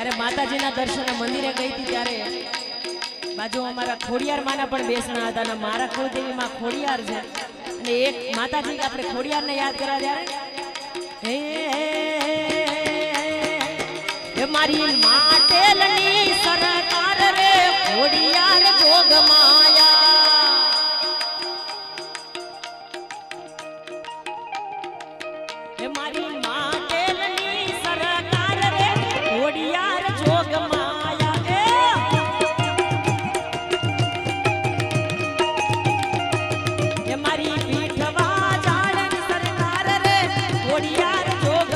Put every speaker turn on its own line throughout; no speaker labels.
જ્યારે માતાજીના દર્શન મંદિરે ગઈ હતી ત્યારે બાજુ અમારા ખોડિયાર માના પણ બેસણા હતા અને મારા કુળદેવી માં ખોડિયાર છે અને એક માતાજી આપણે ખોડિયારને યાદ કર્યા ત્યારે મારી માટેલની સરકાર રે ખોડિયાર જોગ માયા મારી માટેલની સરકાર રે ખોડિયાર જોગ માયા મારી પીઠવા જાળન સરકાર રે ખોડિયાર જોગ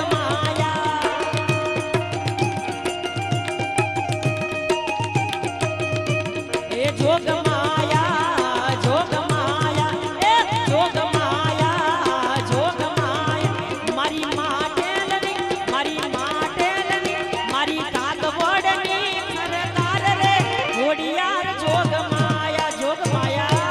જોગ માયા જોગ માયા જોગ માયા જોગ માયા મારી માટેલની મારી કાગવડની સરકાર રે ખોડિયાર જોગ માયા જોગ માયા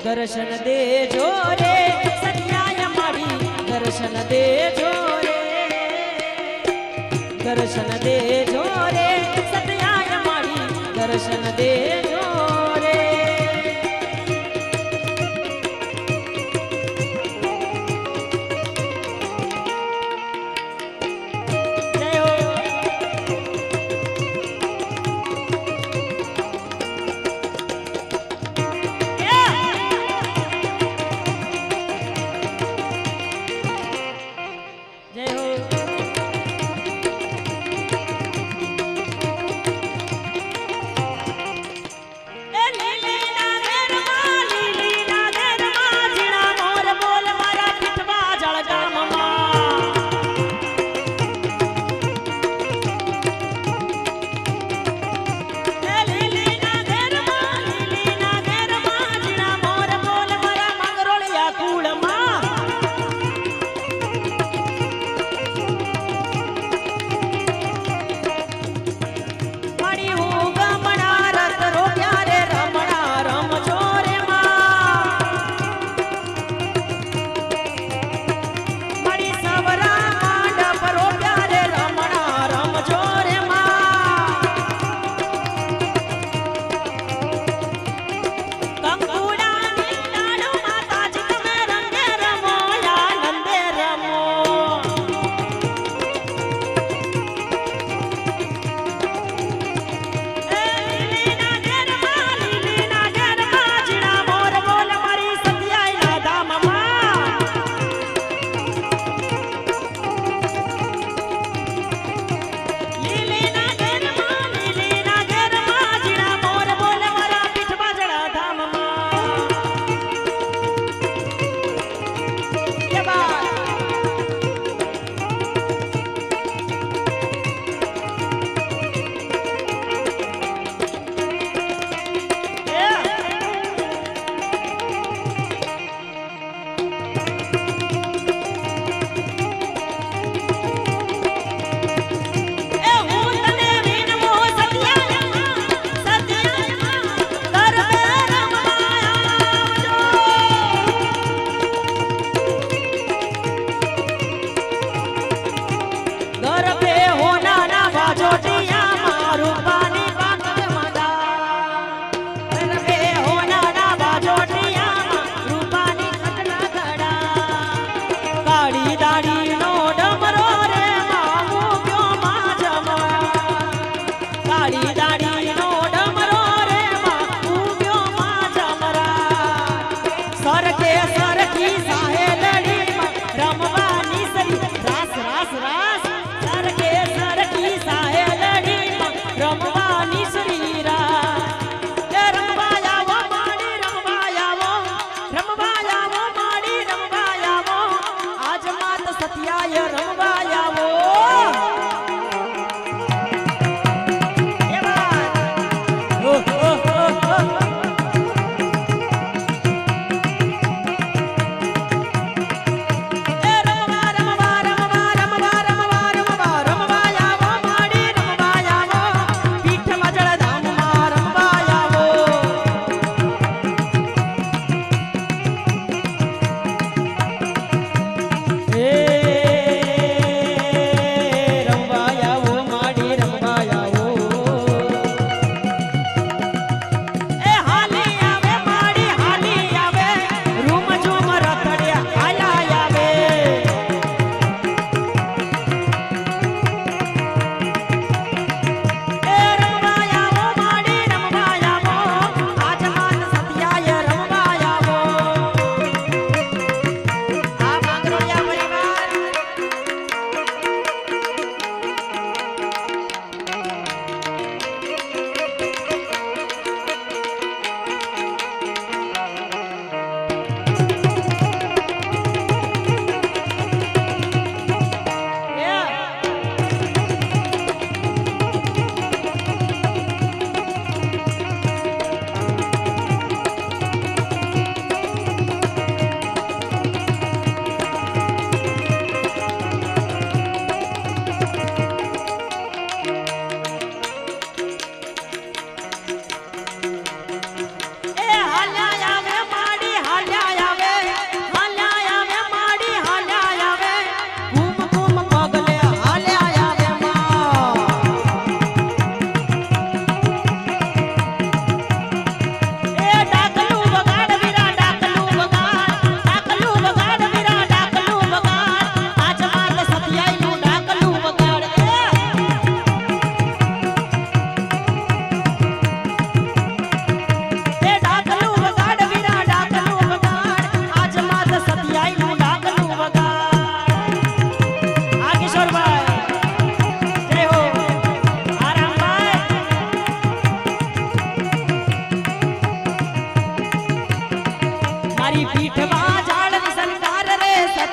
दर्शन देजो रे सत्याय मारी दर्शन देजो रे दर्शन देजो रे सत्याय मारी दर्शन देजो रे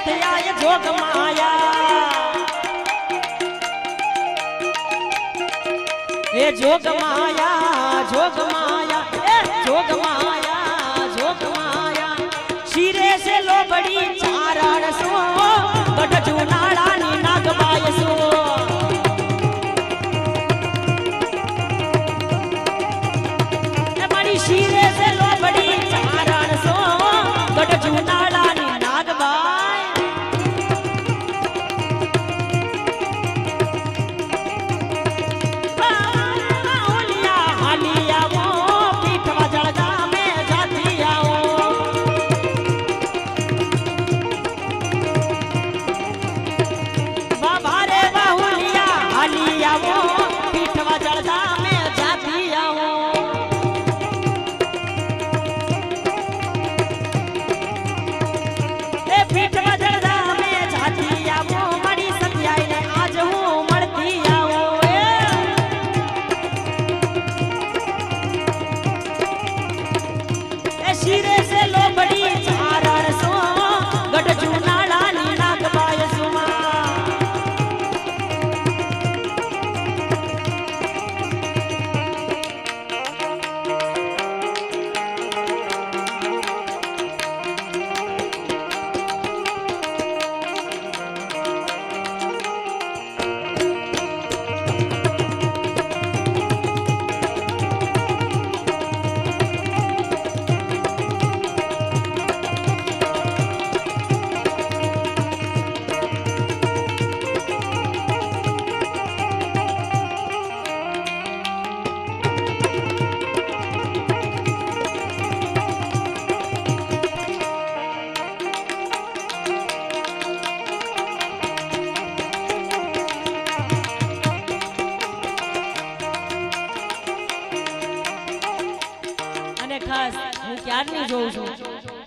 થયા જોગ માયા એ જોગ માયા જોગ માયા એ જોગ માયા જોગ માયા શિરે સે લોબડી ચારણ સો ગઢ જુનાળાની નાગબાય સો શિરે સે લોબડી ચારણ સો ગઢ જુનાળાની નાગબાય ઓલિયા હાલિયા વો પીઠવા જળગા મે જાતી આવો બાબા રે બાહુલિયા હાલિયા વો પીઠવા જળગા મે જાતી આવો શિરે સે લોબડી ચારણ સો ગઢ જુનાળાની નાગબાય સુમા ખાસ હું ક્યારની જોઉં છું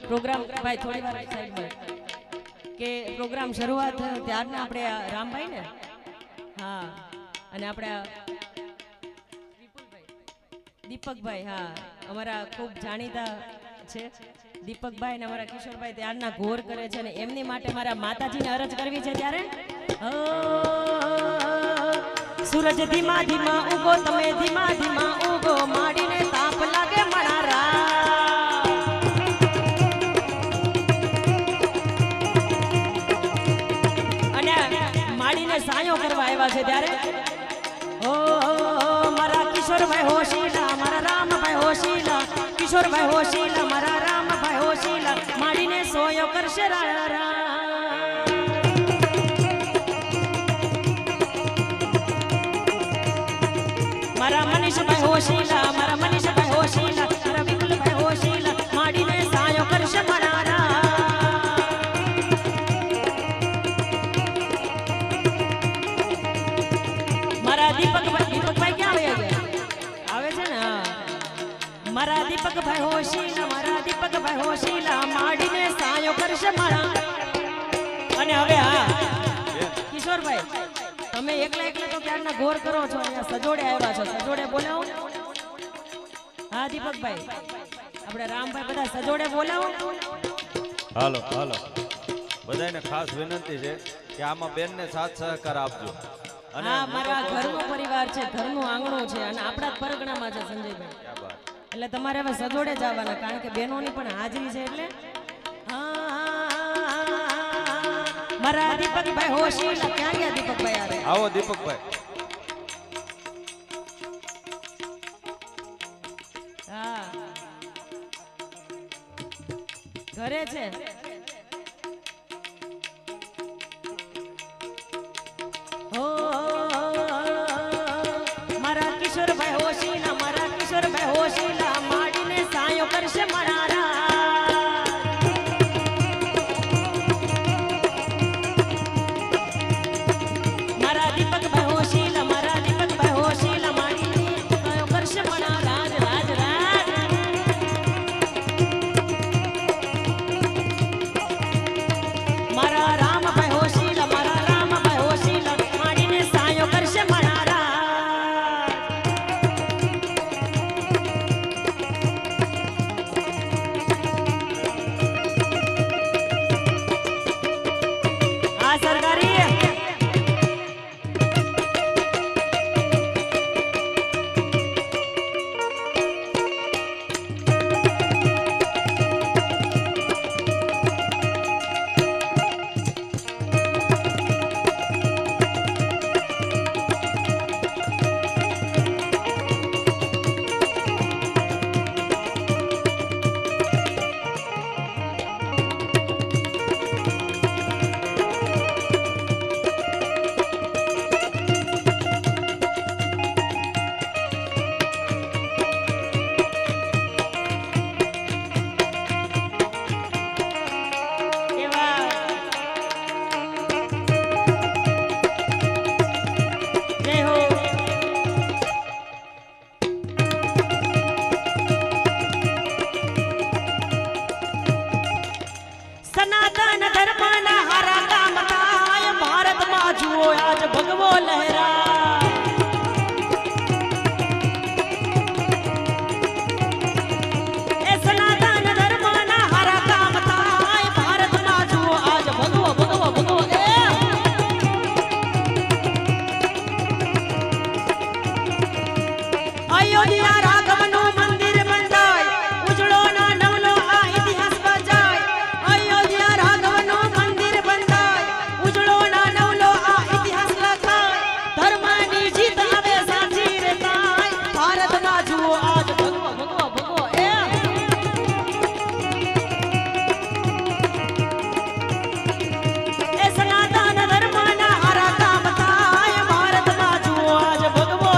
પ્રોગ્રામ ભાઈ થોડી વાર સાઈડમાં કે પ્રોગ્રામ શરૂઆત થયો ત્યારના આપણે રામભાઈ ને હા અને આપણે દીપકભાઈ હા અમારા ખૂબ જાણીતા છે દીપકભાઈ ને અમારા કિશોરભાઈ ત્યારના ઘોર કરે છે અને એમની માટે મારા માતાજીને અરજ કરવી છે ત્યારે સૂરજ ધીમા ધીમા ઉગો તમે ધીમા ધીમા ઉગો માડીને તાપ લાગે મણારા અને માડીને સાયો કરવા આવ્યા છે ત્યારે ઓ મારા કિશોરભાઈ હોશીલા મારા રામભાઈ હોશીલા કિશોરભાઈ હોશીલા મારા રામભાઈ હોશીલા માડીને સોયો કરશે રા મારા મનીષભાઈ હોશીલા મારા મનીષભાઈ હોશીલા મારા વિપુલભાઈ હોશીલા માડીને સાયો કરશે મણારા મારા દીપકભાઈ ક્યાં આવે છે ને મારા દીપકભાઈ હોશીલા માડીને સાયો કરશે મણા અને હવે હા કિશોરભાઈ તમે એકલા તો ક્યારના ઘોર કરો છો અહીંયા સજોડે આવ્યા છો સજોડે બોલાવો હા દીપકભાઈ આપણે રામભાઈ બધા સજોડે બોલાવો
હાલો હાલો બધાને ખાસ વિનંતી છે કે આમાં બેનને સાથ સહકાર આપજો
અને હા મારા ઘરનો પરિવાર છે ઘરનું આંગણું છે અને આપણા જ પરગણામાં છે સંજયભાઈ એટલે તમારે હવે સજોડે જ આવવાના કારણ કે બહેનોની પણ હાજરી છે એટલે મારા દીપકભાઈ હોશીલા ક્યાં ગયા દીપકભાઈ આવે
આવો દીપકભાઈ
હા ઘરે છે ઓ મારા કિશોરભાઈ હોશીલા મારા કિશોરભાઈ હોશીલા માડીને સાયો કરશે મણારા સનાતન ધર્મના હારા કામ થાય ભારતમાં જુઓ આજ ભગવો લહેરા એ સનાતન ધર્મના હારા કામ થાય ભારતમાં જુઓ આજ ભગવો ભગવો ભગવો અયોધ્યા રાઘવનું મંદિર બંધાય ઉજળો ના નવલો આ ઇતિહાસ બજાય અયોધ્યા રાઘવનું મંદિર બંધાય ઉજળો ના નવલો આ ઇતિહાસ લખાય ધર્મની જીત હવે સાચી રે થાય ભારતમાં જુઓ આજ ભગવો ભગવો ભગવો એ સનાતન ધર્મના હારા કામ થાય ભારતમાં જુઓ આજ ભગવો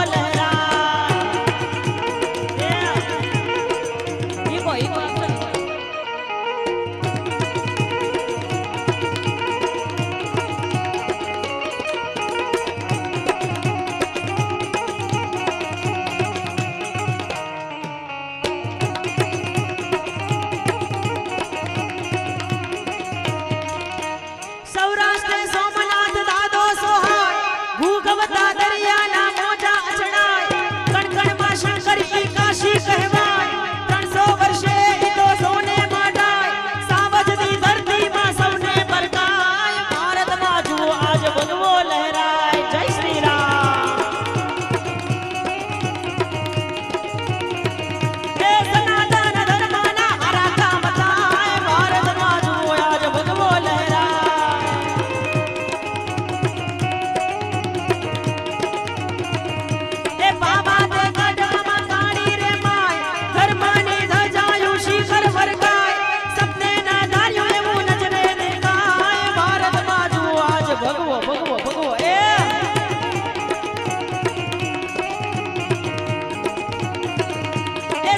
સૌરાષ્ટ્ર સોમનાથ દાદો સોહાય ભૂગવતા દરિયાના મોજા અચડાય કણકણમાં શંકર ઈ કાશી કહેવાય 300 વર્ષે ઈ તો સોને માંડાય સાવજની ધરતીમાં સૌને પરકાય ભારતમાં જુઓ આજ ભગવો લહેરાય જય શ્રી રામ હે સનાતન ધર્મના હારા કામ થાય ભારતમાં જુઓ આજ ભગવો લહેરાય એ બાબા તે ગઢમાં કાળી રે માય ધર્મની ધજાયું શિખર વરગાય સપને ના ધાર્યું એવું નજરે દેખાય ભારતમાં જુઓ આજ ભગવો ભગવો ભગવો એ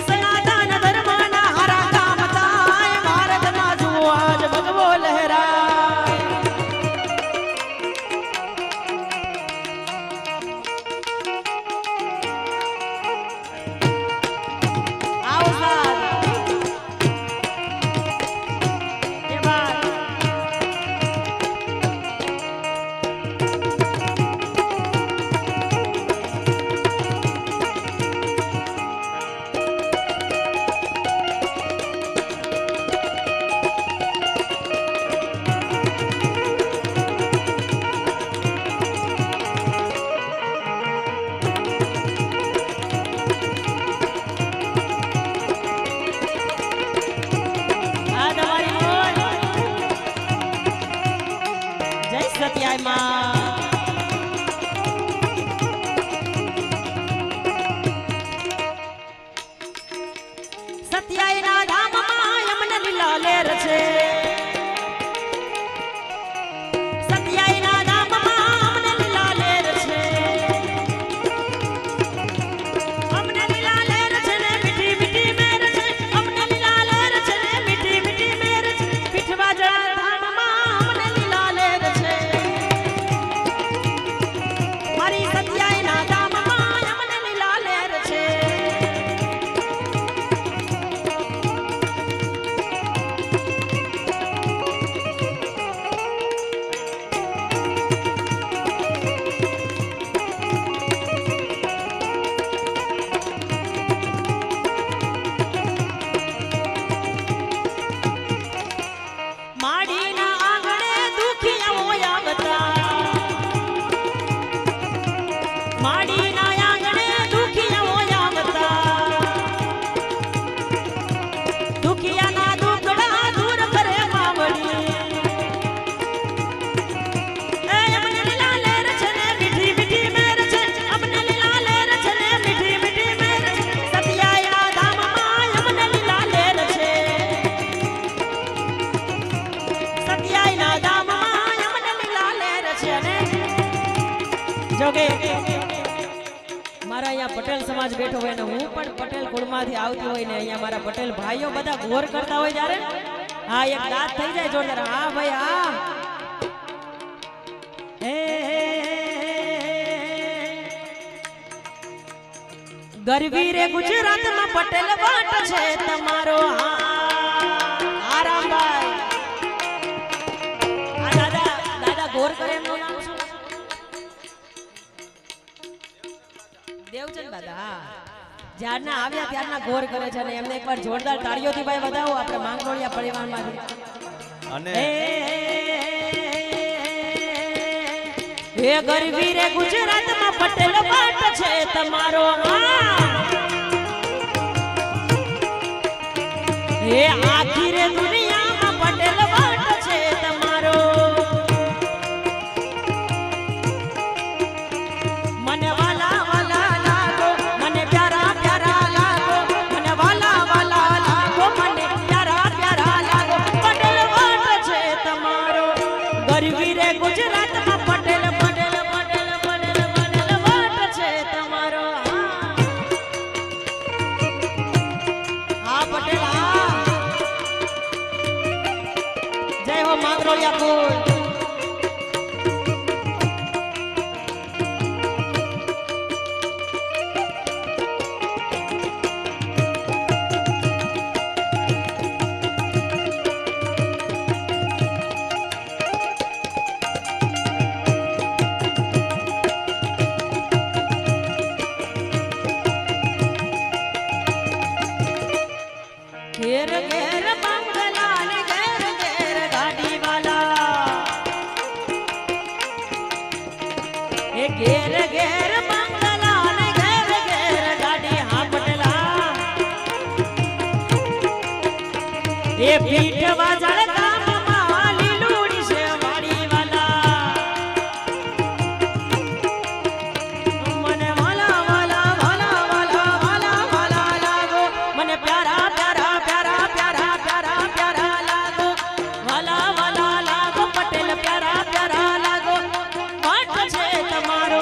સનાતન ધર્મના હારા કામ થાય ભારતમાં જુઓ આજ ભગવો લહેરાય આવો સાહેબ એ બાર આ તમારી મોજ જય સત્યાય માં સત્યાયના ધામમાં યમન લીલા લેર છે સત્યાયના ધામમાં અમને લીલા લેર છે અમને લીલા લેર છે ને મીઠી મીઠી મેર છે અમને લીલા લેર છે ને મીઠી મીઠી મેર છે પીઠવા જળ ધામમાં અમને લીલા લેર છે મારી સત્યાયના ધામમાં અમને લીલા લેર છે માડીના આંગણે દુખિયાઓ આવતા માડીના આંગણે દુખિયાઓ આવતા દુખિયાના દુખડા દૂર કરે માવડી એ અમને લીલા લેર છે ને મીઠી મીઠી મેર છે અમને લીલા લેર છે ને મીઠી મીઠી મેર છે સત્યાયના ધામમાં અમને લીલા લેર છે સત્યાયના ધામમાં અમને લીલા લેર છે અને જોકે મારા અહીંયા પટેલ સમાજ બેઠો હોય ને હું પણ પટેલ કુળમાંથી આવતી હોય ને અહીંયા મારા પટેલ ભાઈઓ બધા ગોર કરતા હોય જ્યારે હા એક દાંત થઈ જાય જોરદાર હા ભાઈ હા ગરવી રે ગુજરાતમાં પટેલ વાટ છે તમારો આરામભાઈ ગોર કરે એમનું નામ શું? દેવચંદ દાદા. હા. જ્યારના આવ્યા ત્યારના ગોર કરે છે અને એમને એકવાર જોરદાર તાળીઓથી ભાઈ વધાવો આપણે માંગરોળિયા પરિવારમાંથી.
અને
હે ગરવી રે ગુજરાતમાં પટેલ પાટ છે તમારો. હે આખી રે દુનિયામાં પટેલ પાટ છે તમારો. મને વાલા વાલા લાગો, મને પ્યારા પ્યારા લાગો, મને વાલા વાલા લાગો, મને પ્યારા પ્યારા લાગો. પટેલ પાટ છે તમારો. ગરવી રે ગુજરાતમાં પટેલ પટેલ પટેલ પટેલ પટેલ પાટ છે તમારો. હા પટેલ હા. જય હો માંગરોળિયા કુળ. ઘેર ઘેર બંગલા ને ઘેર ઘેર ગાડી વાલા. એ ઘેર ઘેર બંગલા ને ઘેર ઘેર ગાડી. હા પટેલા. એ પીઠ વાજળ ગામમાં લીલુડી છે વાડી વાલા. મને વાલા વાલા વાલા વાલા વાલા વાલા લાગો, મને પ્યારા પ્યારા પ્યારા પ્યારા પ્યારા પ્યારા લાગો. વાલા વાલા લાગો પટેલ પ્યારા પ્યારા લાગો. વાટ છે તમારો.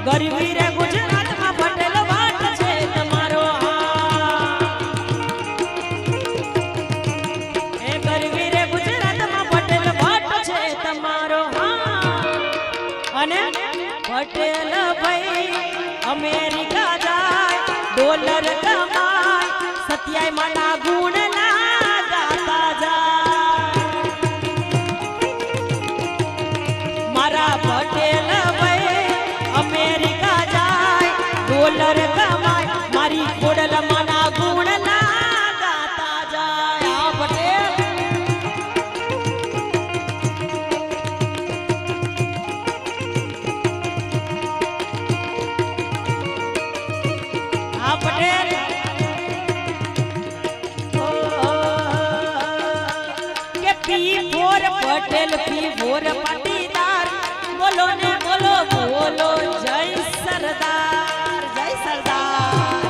ગરવી રે ગુજરાતમાં પટેલ વાટ છે તમારો. એ ગરવી રે ગુજરાતમાં પટેલ વાટ છે તમારો. અને પટેલ ભાઈ અમેરિકા જાય, ડોલર કમાય, સત્યાય માના ગુણ ના ગાતા જાય. મારા પટેલ ભાઈ અમેરિકા જાય, ડોલર કમાય, મારી ખોડલ માના ગુણ ના ગાતા જાય. આ પટેલ આ પટેલ કે P four Patel P four Patidar. બોલો ને બોલો બોલો જય સરદાર જય સરદાર.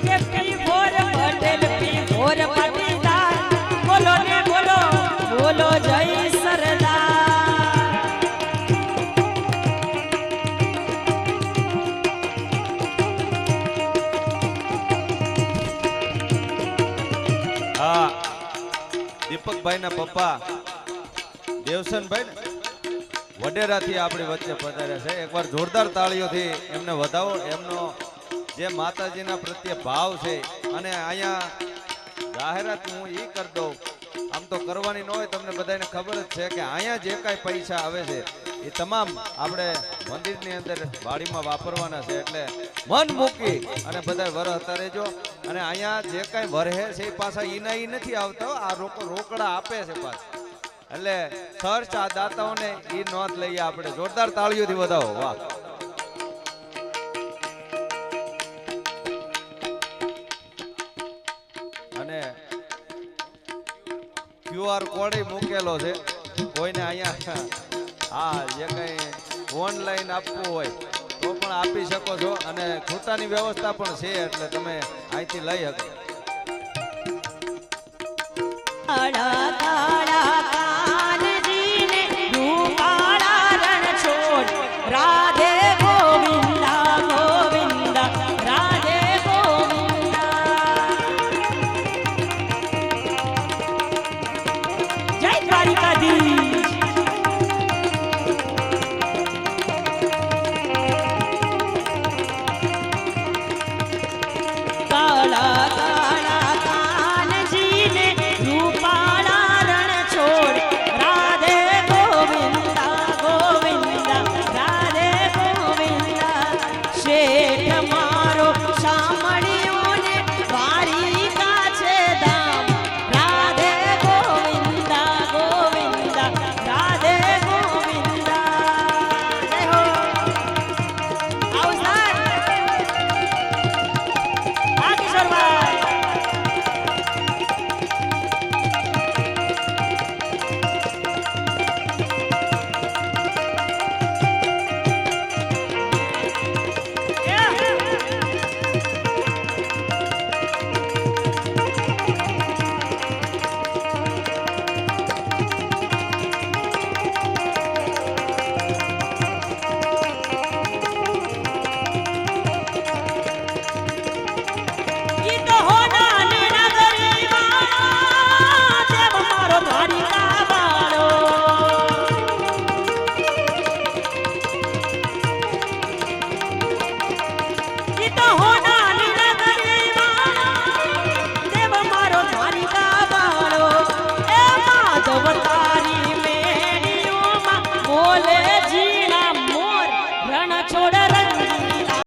કે P four Patel P four Patidar. બોલો ને બોલો બોલો જય સરદાર.
હા દીપકભાઈ ના પપ્પા દેવસનભાઈ ને વડેરાથી આપણી વચ્ચે પધાર્યા છે. એકવાર જોરદાર તાળીઓથી એમને વધાવો. એમનો જે માતાજીના પ્રત્યે ભાવ છે અને અહીંયા જાહેરાત હું ઈ કરી દઉં. આમ તો કરવાની ન હોય, તમને બધાને ખબર જ છે કે અહીંયા જે કાંઈ પૈસા આવે છે એ તમામ આપણે મંદિરની અંદર વાડીમાં વાપરવાના છે. એટલે મન મૂકી અને બધા વરહતા રહેજો. અને અહીંયા જે કાંઈ વરહે છે એ પાછા ઈના ઈ નથી આવતા, આ રોકડા આપે છે પાછા. એટલે ખર્ચ આ દાતાઓને ઈ નોંધ લઈએ આપણે. જોરદાર તાળીઓથી વધાવો. વાહ. અને QR કોડ મૂકેલો છે. કોઈને અહીંયા હા જે કઈ ઓનલાઈન આપવું હોય તો પણ આપી શકો છો. અને ખૂટાની વ્યવસ્થા પણ છે, એટલે તમે અહીંથી લઈ શકો.